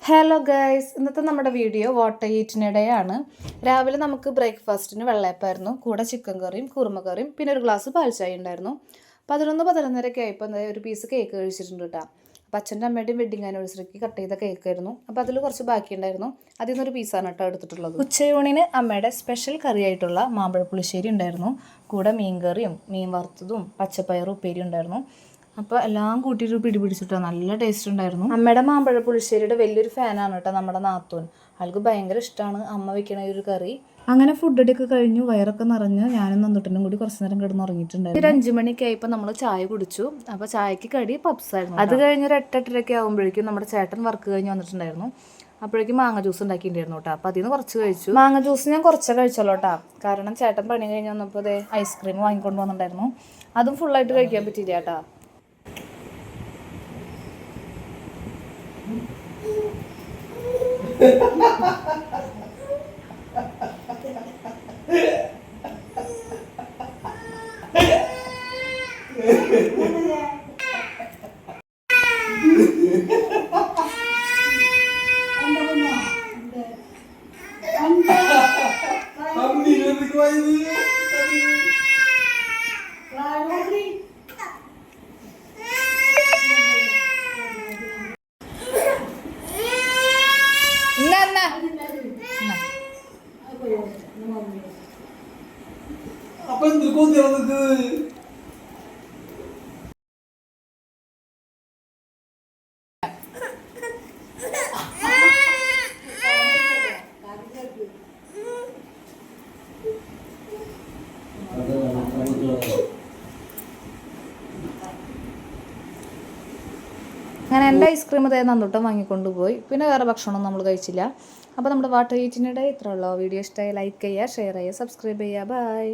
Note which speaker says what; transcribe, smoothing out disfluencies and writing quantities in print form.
Speaker 1: Hello guys, ഇന്നത്തെ നമ്മുടെ video water ഈറ്റിനിടെ ആണ്. രാവിലെ നമുക്ക് ബ്രേക്ക്ഫാസ്റ്റിന് വെള്ളയപ്പായിരുന്നു, കൂടെ ചിക്കൻ കറിയും കുറുമ കറിയും പിന്നെ ഒരു ഗ്ലാസ് പാൽച്ചായ ഉണ്ടായിരുന്നു. 11-11:30 ആയപ്പോൾ ഒരു പീസ് കേക്ക് കഴിച്ചിട്ടുണ്ട് കേട്ടോ. അപ്പം അച്ഛൻ്റെ അമ്മയുടെയും വെഡിങ് ആനിവേഴ്സറിക്ക് കട്ട് ചെയ്ത കേക്കായിരുന്നു. അപ്പോൾ അതിൽ കുറച്ച് ബാക്കിയുണ്ടായിരുന്നു. അതിൽ നിന്നൊരു പീസാണ് കേട്ടോ എടുത്തിട്ടുള്ളത്. ഉച്ചയൂണിന് അമ്മയുടെ സ്പെഷ്യൽ കറിയായിട്ടുള്ള മാമ്പഴ പുളിശ്ശേരി ഉണ്ടായിരുന്നു, കൂടെ മീൻ കറിയും മീൻ വറുത്തതും പച്ചപ്പയറും ഉപ്പേരി ഉണ്ടായിരുന്നു. അപ്പോൾ എല്ലാം കൂട്ടിയിട്ട് പിടിച്ചിട്ടോ നല്ല ടേസ്റ്റ് ഉണ്ടായിരുന്നു. അമ്മയുടെ മാമ്പഴ പുളിശ്ശേരിയുടെ വലിയൊരു ഫാനാണ് കേട്ടോ നമ്മുടെ നാത്തൂൻ. ആൾക്ക് ഭയങ്കര ഇഷ്ടമാണ് അമ്മ വെക്കണ ഒരു കറി. അങ്ങനെ ഫുഡ് അടിയൊക്കെ കഴിഞ്ഞു, വയറൊക്കെ നിറഞ്ഞ് ഞാനും നന്ദുട്ടനും കൂടി കുറച്ച് നേരം കിടന്ന് ഉറങ്ങിയിട്ടുണ്ടായിരുന്നു. ഒരു 5 മണിക്ക് ആയപ്പോൾ നമ്മൾ ചായ കുടിച്ചു. അപ്പോൾ ചായക്ക് കടി പപ്സ് ആയിരുന്നു. അത് കഴിഞ്ഞ് ഒരു 8-8:30 ആകുമ്പോഴേക്കും നമ്മുടെ ചേട്ടൻ വർക്ക് കഴിഞ്ഞ് വന്നിട്ടുണ്ടായിരുന്നു. അപ്പോഴേക്കും മാങ്ങ ജ്യൂസ് ഉണ്ടാക്കിയിട്ടുണ്ടായിരുന്നു കേട്ടോ. അപ്പോൾ അതിൽ നിന്ന് കുറച്ച് കഴിച്ചു. മാങ്ങ ജ്യൂസ് ഞാൻ കുറച്ച് കഴിച്ചോളൂ കേട്ടോ, കാരണം ചേട്ടൻ പണി കഴിഞ്ഞ് വന്നപ്പോൾ അതേ ഐസ്ക്രീം വാങ്ങിക്കൊണ്ട് വന്നിട്ടുണ്ടായിരുന്നു. അതും ഫുള്ളായിട്ട് കഴിക്കാൻ പറ്റില്ല കേട്ടോ.
Speaker 2: Apa yang terkau tiada ke?
Speaker 1: അങ്ങനെ എൻ്റെ ഐസ്ക്രീം അതേ നന്ദൂട്ടം വാങ്ങിക്കൊണ്ടുപോയി. പിന്നെ വേറെ ഭക്ഷണമൊന്നും നമ്മൾ കഴിച്ചില്ല. അപ്പോൾ നമ്മുടെ വാട്ടർ ഈറ്റിനിടെ ഇത്രയുള്ളൂ. വീഡിയോ ഇഷ്ടമായി ലൈക്ക് ചെയ്യുക, ഷെയർ ചെയ്യുക, സബ്സ്ക്രൈബ് ചെയ്യുക. ബൈ.